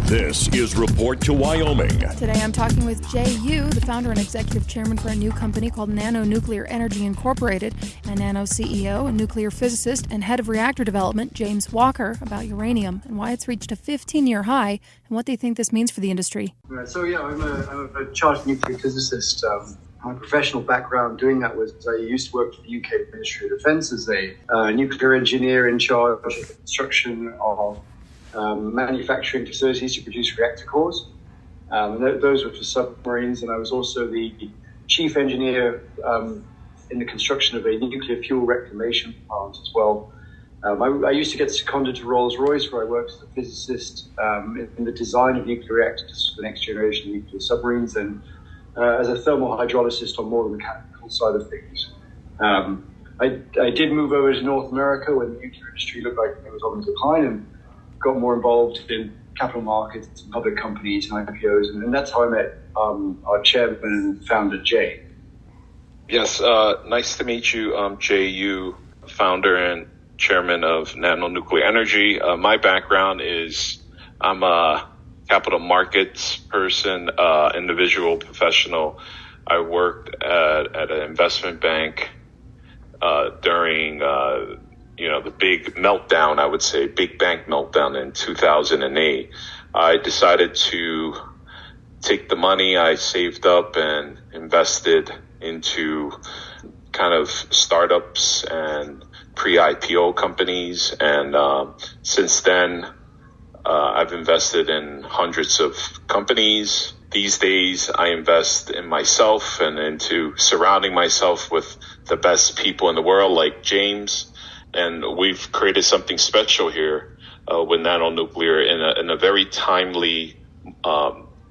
This is Report to Wyoming. Today I'm talking with Jay Yu, the founder and executive chairman for a new company called NANO Nuclear Energy Incorporated, and NANO CEO, a nuclear physicist, and head of reactor development, James Walker, about uranium and why it's reached a 15-year high and what they think this means for the industry. I'm a chartered nuclear physicist. My professional background doing that was I used to work for the UK Ministry of Defence as a nuclear engineer in charge of the construction of manufacturing facilities to produce reactor cores. Those were for submarines, and I was also the chief engineer in the construction of a nuclear fuel reclamation plant as well. I used to get seconded to Rolls-Royce, where I worked as a physicist in the design of nuclear reactors for the next generation nuclear submarines, and as a thermal hydrologist on more the mechanical side of things. I did move over to North America when the nuclear industry looked like it was on the decline, and got more involved in capital markets and public companies and IPOs, and that's how I met our chairman and founder, Jay. Yes, nice to meet you. I'm Jay Yu, founder and chairman of NANO Nuclear Energy. My background is I'm a capital markets person, individual professional. I worked at an investment bank during the big meltdown, I would say, big bank meltdown in 2008. I decided to take the money I saved up and invested into kind of startups and pre-IPO companies. And since then, I've invested in hundreds of companies. These days, I invest in myself and into surrounding myself with the best people in the world, like James. And we've created something special here with NANO Nuclear in a very timely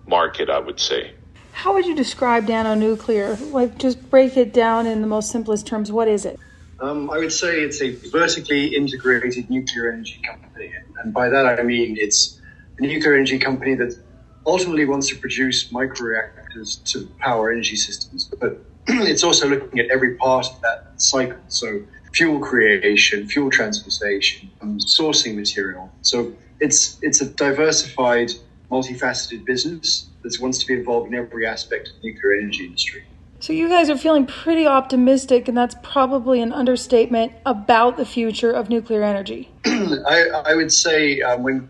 market, I would say. How would you describe NANO Nuclear? Like, just break it down in the most simplest terms. What is it? I would say it's a vertically integrated nuclear energy company. And by that, I mean it's a nuclear energy company that ultimately wants to produce microreactors to power energy systems. But it's also looking at every part of that cycle. So fuel creation, fuel transportation, sourcing material. So it's a diversified, multifaceted business that wants to be involved in every aspect of the nuclear energy industry. So you guys are feeling pretty optimistic, and that's probably an understatement, about the future of nuclear energy. I would say when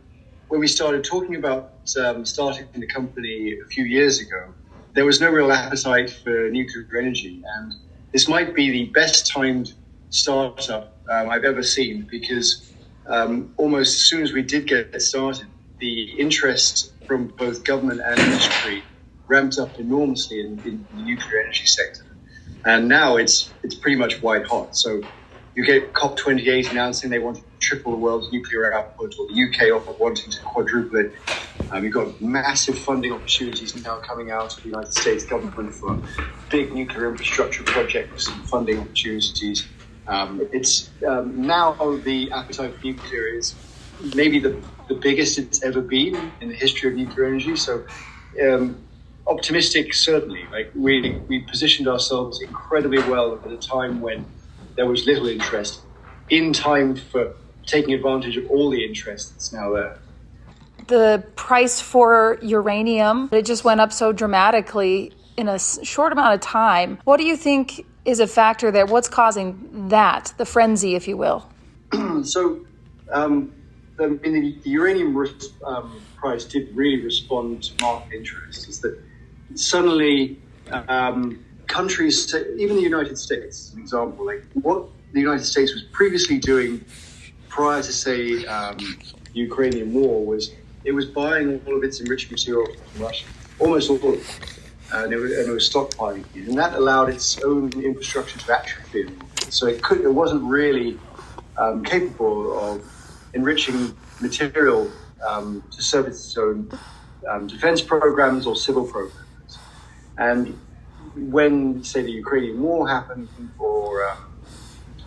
we started talking about starting the company a few years ago, there was no real appetite for nuclear energy. And this might be the best timed startup I've ever seen, because almost as soon as we did get started, the interest from both government and industry ramped up enormously in the nuclear energy sector. And now it's pretty much white hot. So you get COP28 announcing they want to triple the world's nuclear output, or the UK wanting to quadruple it. You've got massive funding opportunities now coming out of the United States government for big nuclear infrastructure projects and funding opportunities. It's now the appetite for nuclear is maybe the biggest it's ever been in the history of nuclear energy. So optimistic, certainly. Like we positioned ourselves incredibly well at a time when there was little interest, in time for taking advantage of all the interest that's now there. The price for uranium, it just went up so dramatically in a short amount of time. What do you think is a factor there? What's causing that, the frenzy, if you will? So the uranium price did really respond to market interest. Is that suddenly countries, even the United States, as an example, like what the United States was previously doing prior to, say, the Ukrainian war, was it was buying all of its enriched material from Russia, almost all of it. And it was stockpiling it, and that allowed its own infrastructure to atrophy. So it wasn't really capable of enriching material to service its own defense programs or civil programs. And when, say, the Ukrainian war happened, or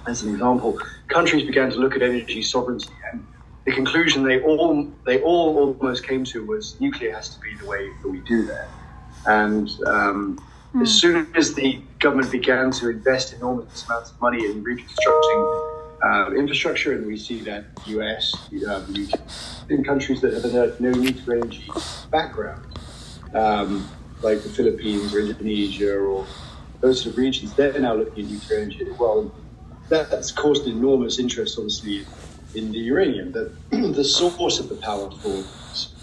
as an example, countries began to look at energy sovereignty, and the conclusion they all almost came to was nuclear has to be the way that we do that. And as soon as the government began to invest enormous amounts of money in reconstructing infrastructure, and we see that US, UK, in countries that have no nuclear energy background, like the Philippines or Indonesia or those sort of regions, they're now looking at nuclear energy as well. And that's caused an enormous interest, obviously, in the uranium, the source of the power for this.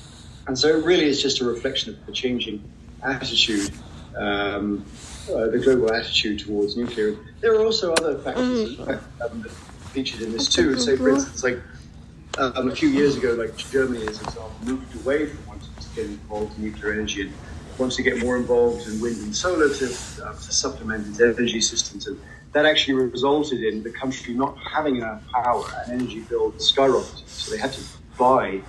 And so it really is just a reflection of the changing attitude, the global attitude towards nuclear. There are also other factors that featured in this too. So, for instance, like a few years ago, like Germany, as an example, moved away from wanting to get involved in nuclear energy and wants to get more involved in wind and solar to supplement its energy systems. And that actually resulted in the country not having enough power, and energy bills skyrocketed. So they had to buy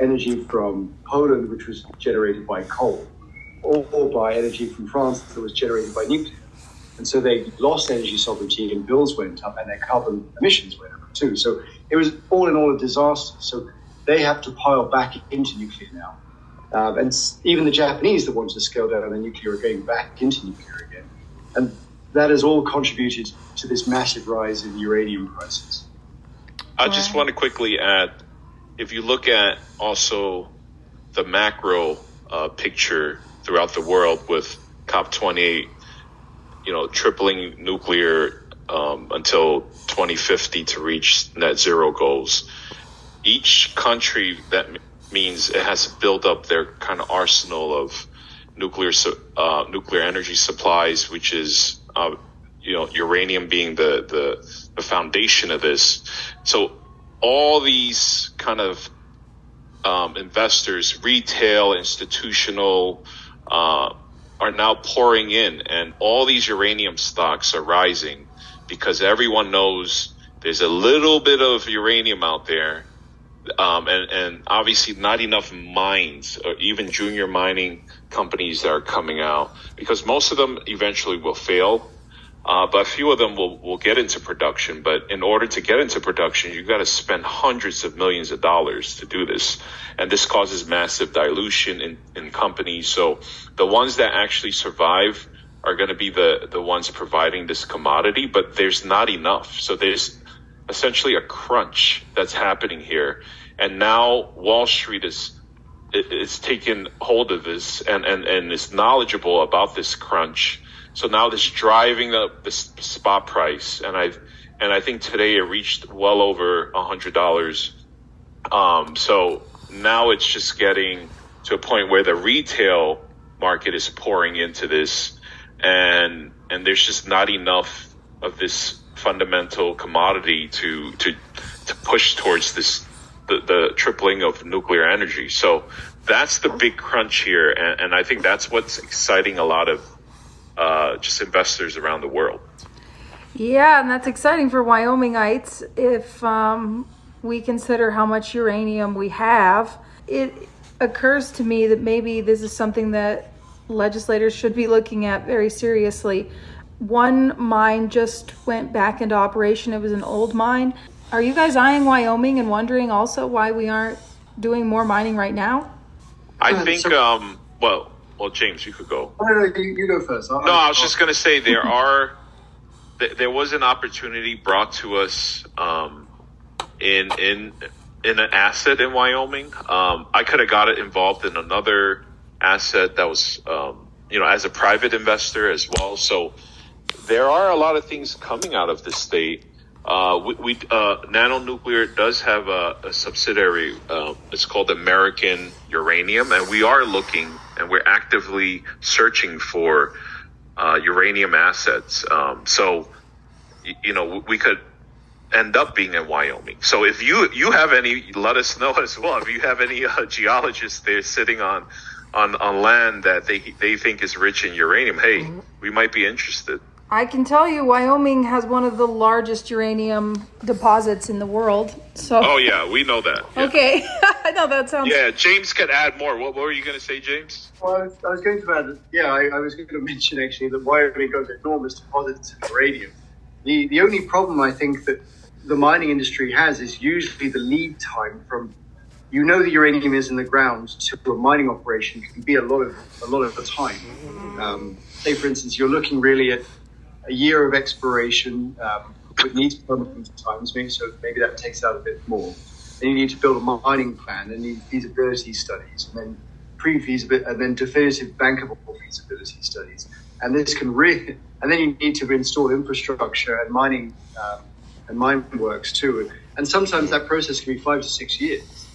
energy from Poland, which was generated by coal, or buy energy from France that was generated by nuclear. And so they lost energy sovereignty, and bills went up, and their carbon emissions went up too. So it was all in all a disaster. So they have to pile back into nuclear now. And even the Japanese that wanted to scale down their nuclear are going back into nuclear again. And that has all contributed to this massive rise in uranium prices. I just want to quickly add, if you look at also the macro picture throughout the world with COP28, tripling nuclear until 2050 to reach net zero goals. Each country, that means it has to build up their kind of arsenal of nuclear energy supplies, which is uranium being the foundation of this. So all these kind of investors, retail, institutional, are now pouring in, and all these uranium stocks are rising because everyone knows there's a little bit of uranium out there, and obviously not enough mines or even junior mining companies that are coming out, because most of them eventually will fail, but a few of them will get into production. But in order to get into production, you've got to spend hundreds of millions of dollars to do this. And this causes massive dilution in companies. So the ones that actually survive are going to be the ones providing this commodity, but there's not enough. So there's essentially a crunch that's happening here. And now Wall Street is taking hold of this and is knowledgeable about this crunch. So now this driving up the spot price, and I think today it reached well over $100. So now it's just getting to a point where the retail market is pouring into this, and there's just not enough of this fundamental commodity to push towards the tripling of nuclear energy. So that's the big crunch here, and I think that's what's exciting a lot of just investors around the world. Yeah, and that's exciting for Wyomingites if we consider how much uranium we have. It occurs to me that maybe this is something that legislators should be looking at very seriously. One mine just went back into operation. It was an old mine. Are you guys eyeing Wyoming and wondering also why we aren't doing more mining right now? I think, well, James, you could go. No, you go first. I was just going to say there was an opportunity brought to us in an asset in Wyoming. I could have got it involved in another asset that was, as a private investor as well. So there are a lot of things coming out of the state. NANO Nuclear does have a subsidiary. It's called American Uranium, and we are looking and we're actively searching for uranium assets. So we could end up being in Wyoming. So if you have any, let us know as well. If you have any geologists there sitting on land that they think is rich in uranium, hey, we might be interested. I can tell you Wyoming has one of the largest uranium deposits in the world. So. Oh, yeah, we know that. Yeah. Okay. I know that sounds... Yeah, James can add more. What were you going to say, James? Well, I was going to add, I was going to mention actually that Wyoming has enormous deposits of uranium. The only problem I think that the mining industry has is usually the lead time from, the uranium is in the ground to a mining operation can be a lot of the time. Say, for instance, you're looking really at a year of exploration, it needs permitting times, maybe that takes out a bit more. Then you need to build a mining plan, and you need feasibility studies, and then pre-feasibility, and then definitive bankable feasibility studies. And this can and then you need to install infrastructure and mining and mine works too. And sometimes that process can be 5 to 6 years.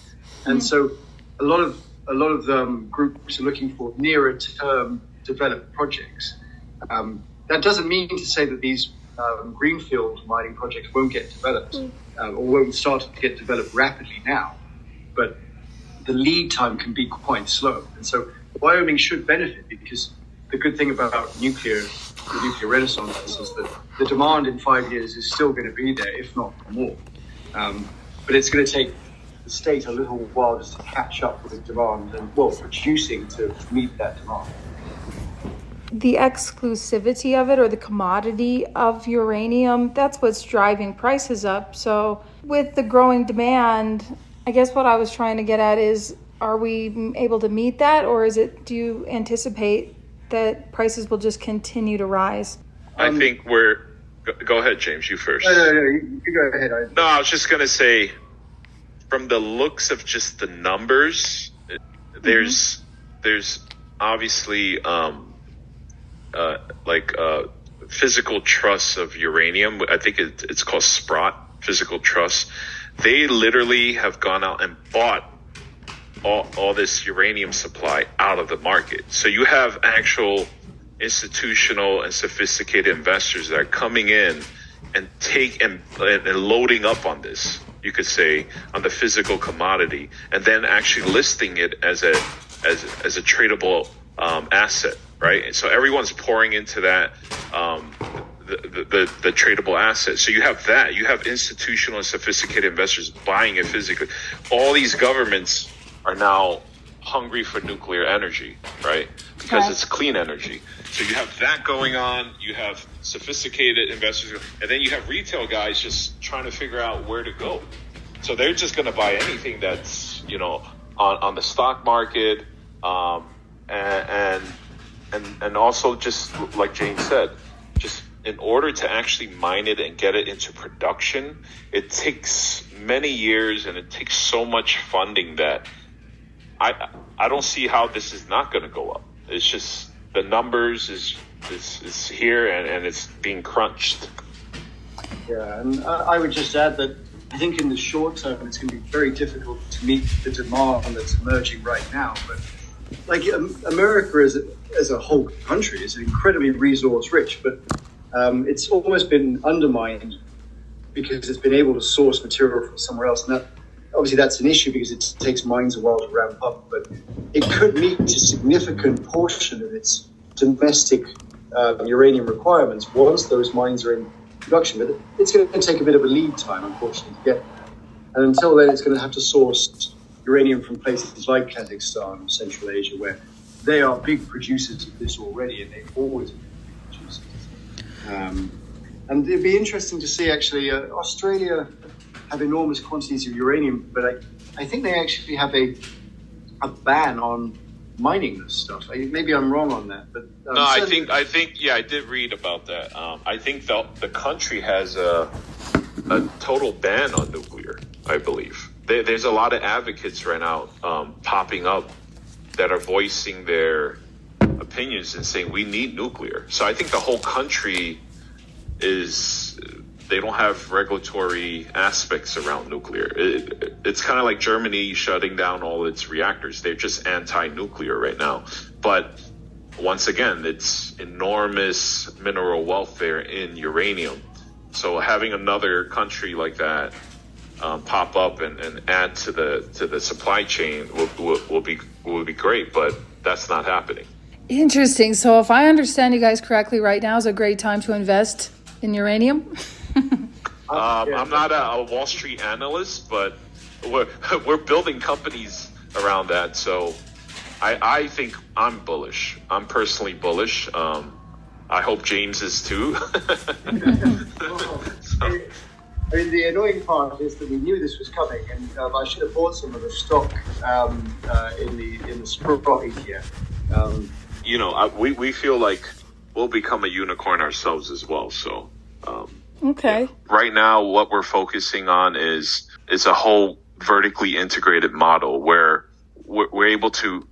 And so a lot of groups are looking for nearer term developed projects. That doesn't mean to say that these greenfield mining projects won't get developed or won't start to get developed rapidly now, but the lead time can be quite slow. And so Wyoming should benefit, because the good thing about the nuclear renaissance is that the demand in 5 years is still going to be there, if not more. But it's going to take the state a little while just to catch up with the demand and, producing to meet that demand. The exclusivity of it, or the commodity of uranium, that's what's driving prices up. So with the growing demand, I guess what I was trying to get at is, are we able to meet that, or do you anticipate that prices will just continue to rise? I think go ahead, James, you first. No, you go ahead. No, I was just going to say, from the looks of just the numbers, there's obviously physical trusts of uranium. I think it's called Sprott Physical Trust. They literally have gone out and bought all this uranium supply out of the market. So you have actual institutional and sophisticated investors that are coming in and and loading up on this, you could say, on the physical commodity, and then actually listing it as a tradable asset, right? And so everyone's pouring into that the tradable asset. So you have that. You have institutional and sophisticated investors buying it physically. All these governments are now hungry for nuclear energy, right? Because it's clean energy. So you have that going on. You have sophisticated investors, and then you have retail guys just trying to figure out where to go. So they're just going to buy anything that's, on the stock market, and also, just like Jane said, just in order to actually mine it and get it into production, it takes many years, and it takes so much funding that I don't see how this is not going to go up. It's just the numbers is here, and it's being crunched. Yeah, and I would just add that I think in the short term it's going to be very difficult to meet the demand that's emerging right now. But America as a whole country is incredibly resource rich, but it's almost been undermined because it's been able to source material from somewhere else, and obviously that's an issue because it takes mines a while to ramp up, but it could meet a significant portion of its domestic uranium requirements once those mines are in production. But it's going to take a bit of a lead time, unfortunately, to get there. And until then, it's going to have to source uranium from places like Kazakhstan, Central Asia, where they are big producers of this already, and they've always been big producers. And it'd be interesting to see, actually, Australia have enormous quantities of uranium, but I think they actually have a ban on mining this stuff. Maybe I'm wrong on that, but no, I think I did read about that. I think the country has a total ban on nuclear, I believe. There's a lot of advocates right now popping up that are voicing their opinions and saying we need nuclear. So I think the whole country they don't have regulatory aspects around nuclear. It's kind of like Germany shutting down all its reactors. They're just anti-nuclear right now. But once again, it's enormous mineral wealth there in uranium. So having another country like that pop up and add to the supply chain will be great, but that's not happening. Interesting. So if I understand you guys correctly, right now is a great time to invest in uranium? I'm not a Wall Street analyst, but we're building companies around that. So I think I'm bullish. I'm personally bullish. I hope James is too. I mean, the annoying part is that we knew this was coming, and I should have bought some of the stock in the Sprott ETF. We feel like we'll become a unicorn ourselves as well. So. Okay. Right now, what we're focusing on is a whole vertically integrated model where we're able to.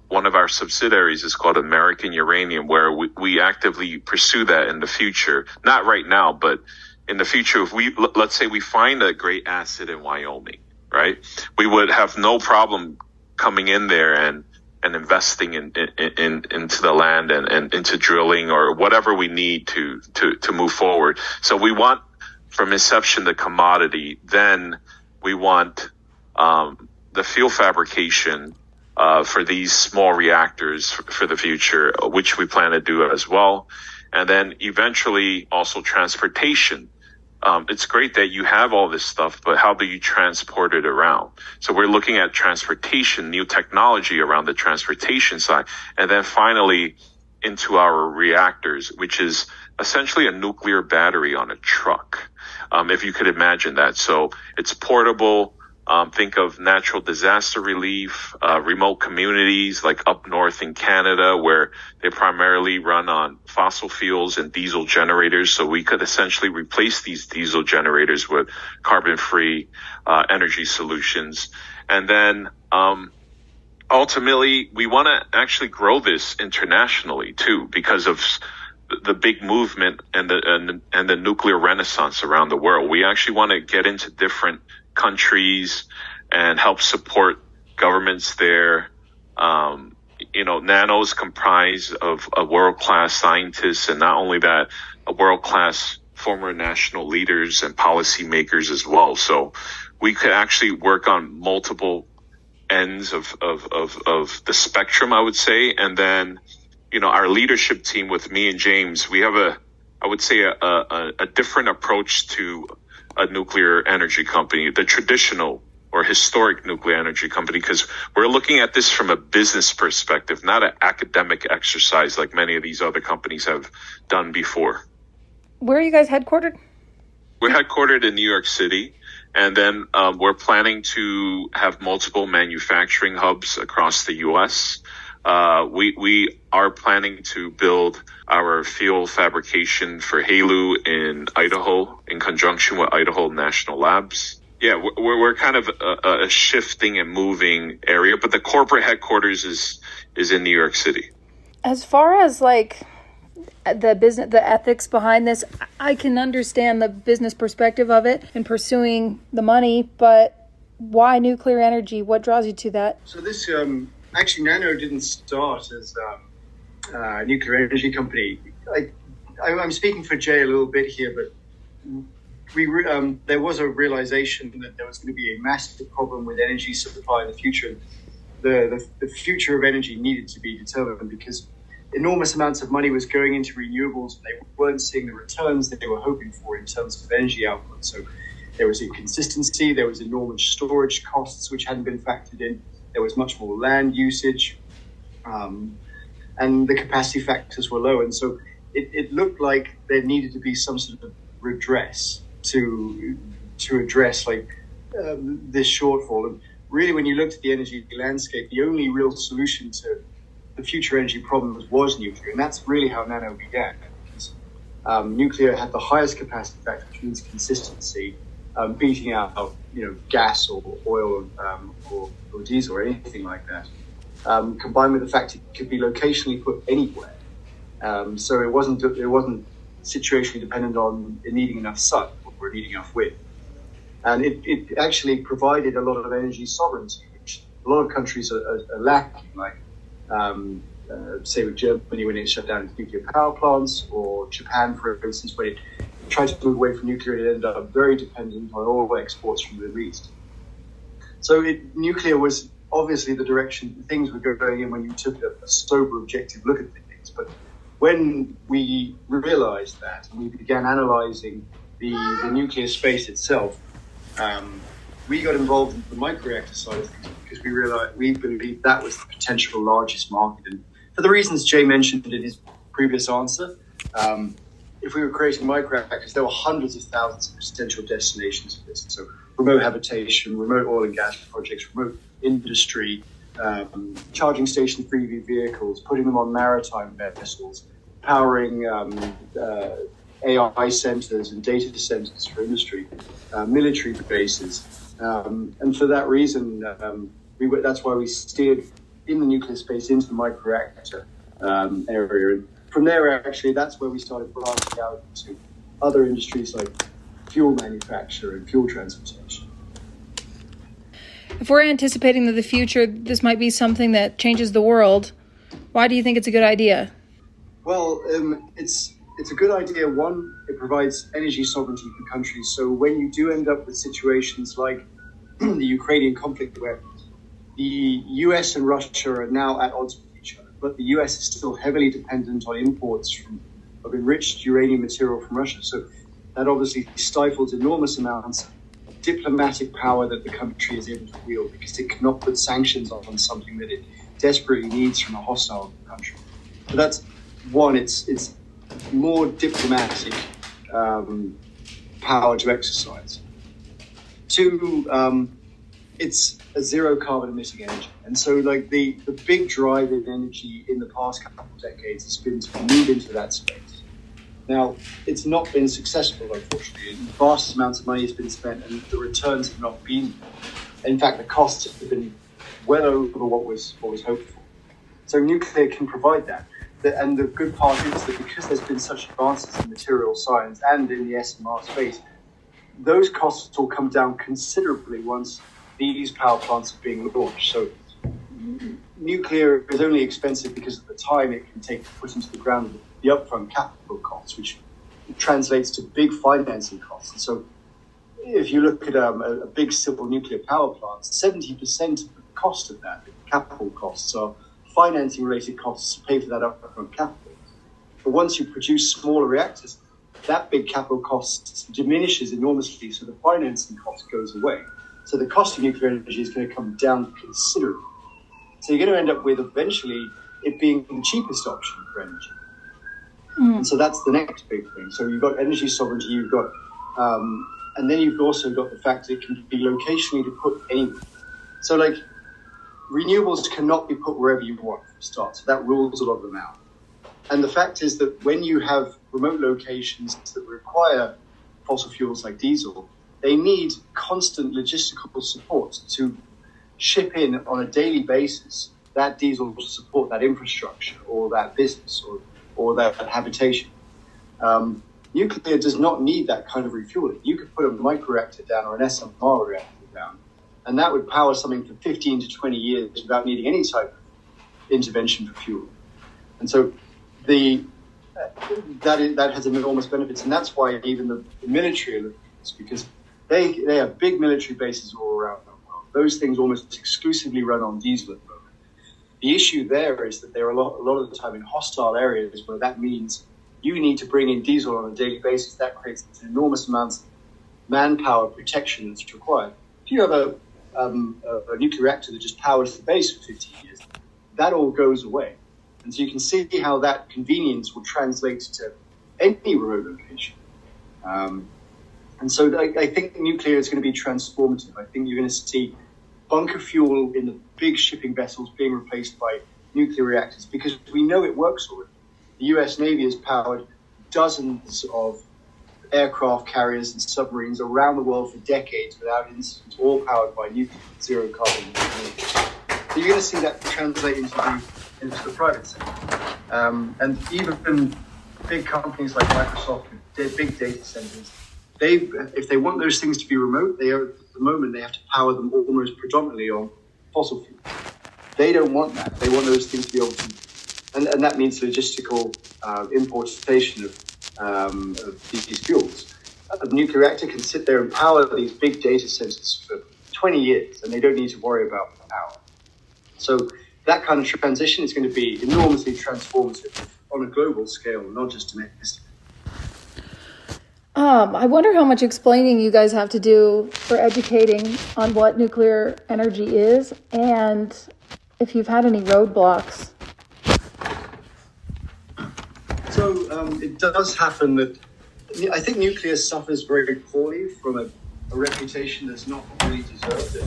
One of our subsidiaries is called American Uranium, where we actively pursue that in the future. Not right now, but in the future, if let's say we find a great asset in Wyoming, right? We would have no problem coming in there and investing into the land and into drilling or whatever we need to move forward. So we want from inception the commodity, then we want the fuel fabrication for these small reactors for the future, which we plan to do as well. And then eventually also transportation. It's great that you have all this stuff, but how do you transport it around? So we're looking at transportation, new technology around the transportation side. And then finally into our reactors, which is essentially a nuclear battery on a truck. If you could imagine that. So it's portable. Think of natural disaster relief, remote communities like up north in Canada, where they primarily run on fossil fuels and diesel generators. So we could essentially replace these diesel generators with carbon-free energy solutions. And then ultimately, we want to actually grow this internationally too, because of the big movement and the nuclear renaissance around the world. We actually want to get into different countries and help support governments there. NANO is comprised of a world-class scientists, and not only that, a world-class former national leaders and policymakers as well. So we could actually work on multiple ends of the spectrum, I would say. And then, our leadership team with me and James, we have a different approach to a nuclear energy company, the traditional or historic nuclear energy company, because we're looking at this from a business perspective, not an academic exercise like many of these other companies have done before. Where are you guys headquartered? We're headquartered in New York City, and then we're planning to have multiple manufacturing hubs across the U.S. We are planning to build our fuel fabrication for HALEU in Idaho in conjunction with Idaho National Labs. Yeah, we're kind of a shifting and moving area, but the corporate headquarters is in New York City. As far as the business, the ethics behind this, I can understand the business perspective of it and pursuing the money, but why nuclear energy? What draws you to that? So this actually, NANO didn't start as a nuclear energy company. I'm speaking for Jay a little bit here, but there was a realization that there was going to be a massive problem with energy supply in the future. The future of energy needed to be determined because enormous amounts of money was going into renewables, and they weren't seeing the returns that they were hoping for in terms of energy output. So there was inconsistency, there was enormous storage costs which hadn't been factored in. There was much more land usage, and the capacity factors were low. And so it looked like there needed to be some sort of redress to address this shortfall. And really, when you looked at the energy landscape, the only real solution to the future energy problems was nuclear. And that's really how NANO began. Because, nuclear had the highest capacity factor, which means consistency, beating out gas or oil or diesel or anything like that, combined with the fact it could be locationally put anywhere. So it wasn't situationally dependent on it needing enough sun or needing enough wind. And it actually provided a lot of energy sovereignty, which a lot of countries are lacking, like say with Germany when it shut down its nuclear power plants, or Japan, for instance, when it tried to move away from nuclear, it ended up very dependent on oil exports from the Middle East. So nuclear was obviously the direction things were going in when you took a sober, objective look at things. But when we realized that and we began analyzing the nuclear space itself, we got involved in the microreactor side of things because we believed that was the potential largest market. And for the reasons Jay mentioned in his previous answer, if we were creating microreactors, there were hundreds of thousands of potential destinations for this. So remote habitation, remote oil and gas projects, remote industry, charging station for EV vehicles, putting them on maritime vessels, powering AI centers and data centers for industry, military bases. And for that reason, that's why we steered in the nuclear space into the microreactor area. And from there, actually, that's where we started branching out into other industries like fuel manufacture and fuel transportation. If we're anticipating that the future, this might be something that changes the world, why do you think it's a good idea? Well, it's a good idea. One, it provides energy sovereignty for countries. So when you do end up with situations like the Ukrainian conflict, where the US and Russia are now at odds with each other, but the US is still heavily dependent on imports of enriched uranium material from Russia. So that obviously stifles enormous amounts of diplomatic power that the country is able to wield, because it cannot put sanctions on something that it desperately needs from a hostile country. So that's one, it's more diplomatic power to exercise. Two, it's a zero carbon emitting energy. And so like the big drive in energy in the past couple of decades has been to move into that space. Now, it's not been successful, unfortunately. Vast amounts of money has been spent and the returns have not been. In fact, the costs have been well over what was hoped for. So nuclear can provide that. And the good part is that because there's been such advances in material science and in the SMR space, those costs will come down considerably once these power plants are being launched. So nuclear is only expensive because of the time it can take to put into the ground the upfront capital costs, which translates to big financing costs. And so if you look at a big civil nuclear power plant, 70% of the cost of that, the capital costs, are financing related costs to pay for that upfront capital. But once you produce smaller reactors, that big capital cost diminishes enormously, so the financing cost goes away. So the cost of nuclear energy is going to come down considerably. So you're going to end up with eventually it being the cheapest option for energy. And so that's the next big thing. So you've got energy sovereignty, you've got, and then you've also got the fact that it can be locationally put anywhere. So like renewables cannot be put wherever you want from the start. So that rules a lot of them out. And the fact is that when you have remote locations that require fossil fuels like diesel, they need constant logistical support to ship in on a daily basis that diesel to support that infrastructure or that business or that habitation. Nuclear does not need that kind of refueling. You could put a microreactor down or an SMR reactor down, and that would power something for 15 to 20 years without needing any type of intervention for fuel. And so that has enormous benefits, and that's why even the military are looking at this, because they have big military bases all around the world. Those things almost exclusively run on diesel at the moment. The issue there is that they're a lot of the time in hostile areas where that means you need to bring in diesel on a daily basis. That creates an enormous amount of manpower protection that's required. If you have a nuclear reactor that just powers the base for 15 years, that all goes away. And so you can see how that convenience will translate to any remote location. And so I think nuclear is going to be transformative. I think you're going to see bunker fuel in the big shipping vessels being replaced by nuclear reactors, because we know it works already. The US Navy has powered dozens of aircraft carriers and submarines around the world for decades without incident, all powered by nuclear, zero carbon. So you're going to see that translate into the private sector. And even big companies like Microsoft, with big data centers, if they want those things to be remote, at the moment they have to power them almost predominantly on fossil fuels. They don't want that. They want those things to be able to, and that means logistical importation of these fuels. A nuclear reactor can sit there and power these big data centers for 20 years, and they don't need to worry about the power. So that kind of transition is going to be enormously transformative on a global scale, not just domestic. I wonder how much explaining you guys have to do for educating on what nuclear energy is, and if you've had any roadblocks. So it does happen that I think nuclear suffers very poorly from a reputation that's not really deserved.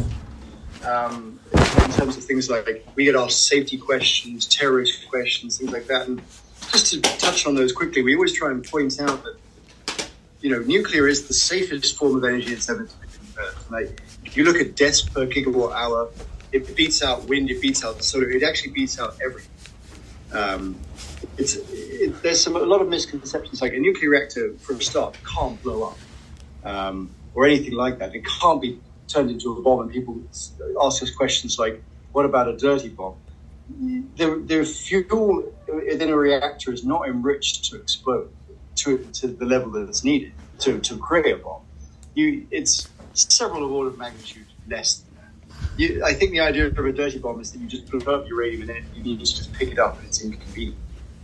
In terms of things like we get asked safety questions, terrorist questions, things like that. And just to touch on those quickly, we always try and point out that nuclear is the safest form of energy that's ever been developed. Like, if you look at deaths per gigawatt hour, it beats out wind, it beats out solar, it actually beats out everything. There's a lot of misconceptions. Like, a nuclear reactor, for a start, can't blow up or anything like that. It can't be turned into a bomb. And people ask us questions like, "What about a dirty bomb?" The fuel within a reactor is not enriched to explode to the level that it's needed to create a bomb. It's several order of magnitude less than that. I think the idea of a dirty bomb is that you just blow up uranium and then you need to just pick it up and it's inconvenient.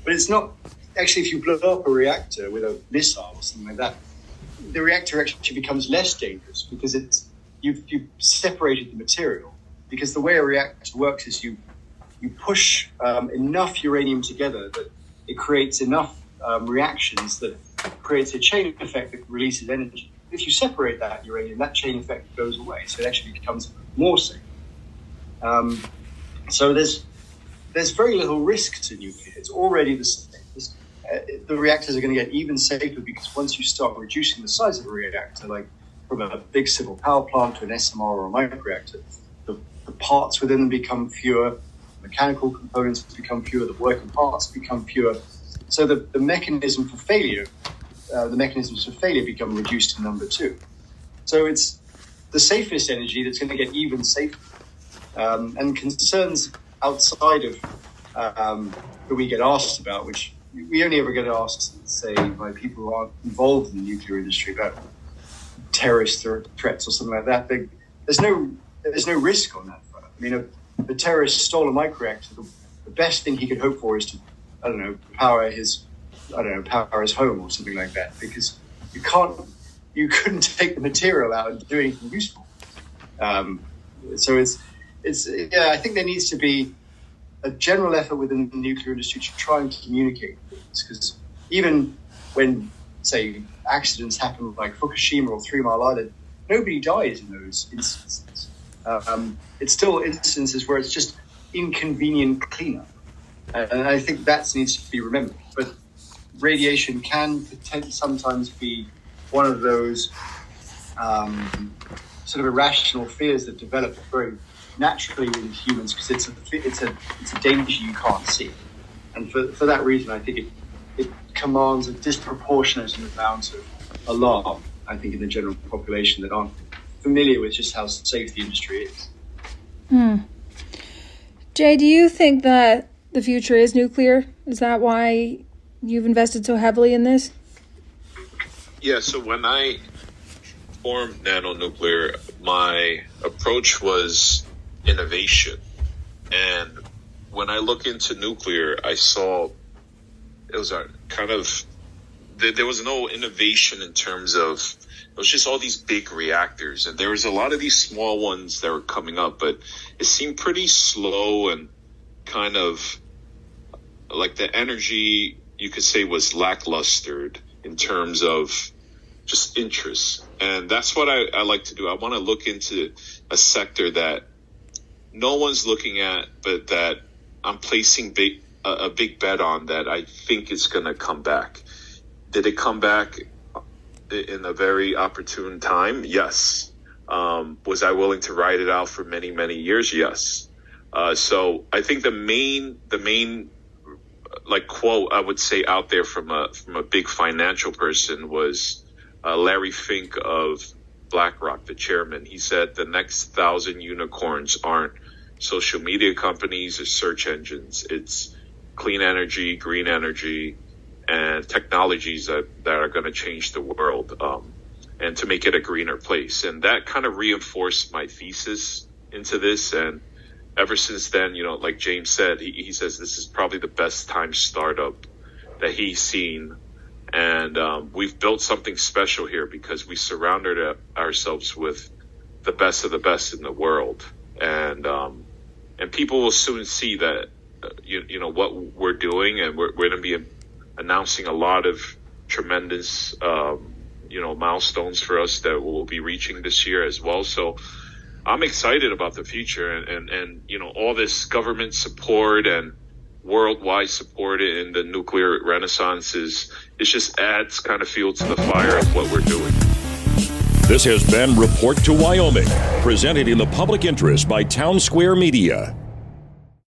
But it's not. Actually, if you blow up a reactor with a missile or something like that, the reactor actually becomes less dangerous because you've separated the material. Because the way a reactor works is you push enough uranium together that it creates enough reactions that creates a chain effect that releases energy. If you separate that uranium, that chain effect goes away, so it actually becomes more safe. So there's very little risk to nuclear. It's already the same. The reactors are going to get even safer because once you start reducing the size of a reactor, like from a big civil power plant to an SMR or a microreactor, the parts within them become fewer, mechanical components become fewer, the working parts become fewer. So the mechanisms for failure become reduced in number too. So it's the safest energy that's going to get even safer. And concerns outside of that we get asked about, which we only ever get asked, say, by people who aren't involved in the nuclear industry about terrorist threats or something like that. There's no risk on that front. I mean, a terrorist stole a microreactor. The best thing he could hope for is to, power his home or something like that, because you couldn't take the material out and do anything useful. So I think there needs to be a general effort within the nuclear industry to try and communicate things, because even when, say, accidents happen like Fukushima or 3 Mile Island, nobody dies in those instances. It's still instances where it's just inconvenient cleanup. And I think that needs to be remembered. But radiation can sometimes be one of those sort of irrational fears that develop very naturally in humans, because it's a danger you can't see. And for that reason, I think it commands a disproportionate amount of alarm, I think, in the general population that aren't familiar with just how safe the industry is. Jay, do you think that the future is nuclear? Is that why you've invested so heavily in this? Yeah, so when I formed NANO Nuclear, my approach was innovation. And when I look into nuclear, I saw it was a kind of, there was no innovation in terms of, it was just all these big reactors. And there was a lot of these small ones that were coming up, but it seemed pretty slow and kind of like the energy, you could say, was lacklustered in terms of just interest. And that's what I like to do. I want to look into a sector that no one's looking at, but that I'm placing a big bet on, that I think is going to come back. Did it come back in a very opportune time? Yes. Was I willing to ride it out for many, many years? Yes. So I think the main like quote I would say out there from a big financial person was Larry Fink of BlackRock, the chairman. He said the next 1,000 unicorns aren't social media companies or search engines. It's clean energy, green energy, and technologies that are going to change the world and to make it a greener place. And that kind of reinforced my thesis into this. And ever since then, like James said, he says this is probably the best time startup that he's seen. And we've built something special here because we surrounded ourselves with the best of the best in the world. And people will soon see that, what we're doing, and we're going to be announcing a lot of tremendous, milestones for us that we'll be reaching this year as well. So I'm excited about the future and all this government support and worldwide support in the nuclear renaissance it just adds kind of fuel to the fire of what we're doing. This has been Report to Wyoming, presented in the public interest by Town Square Media.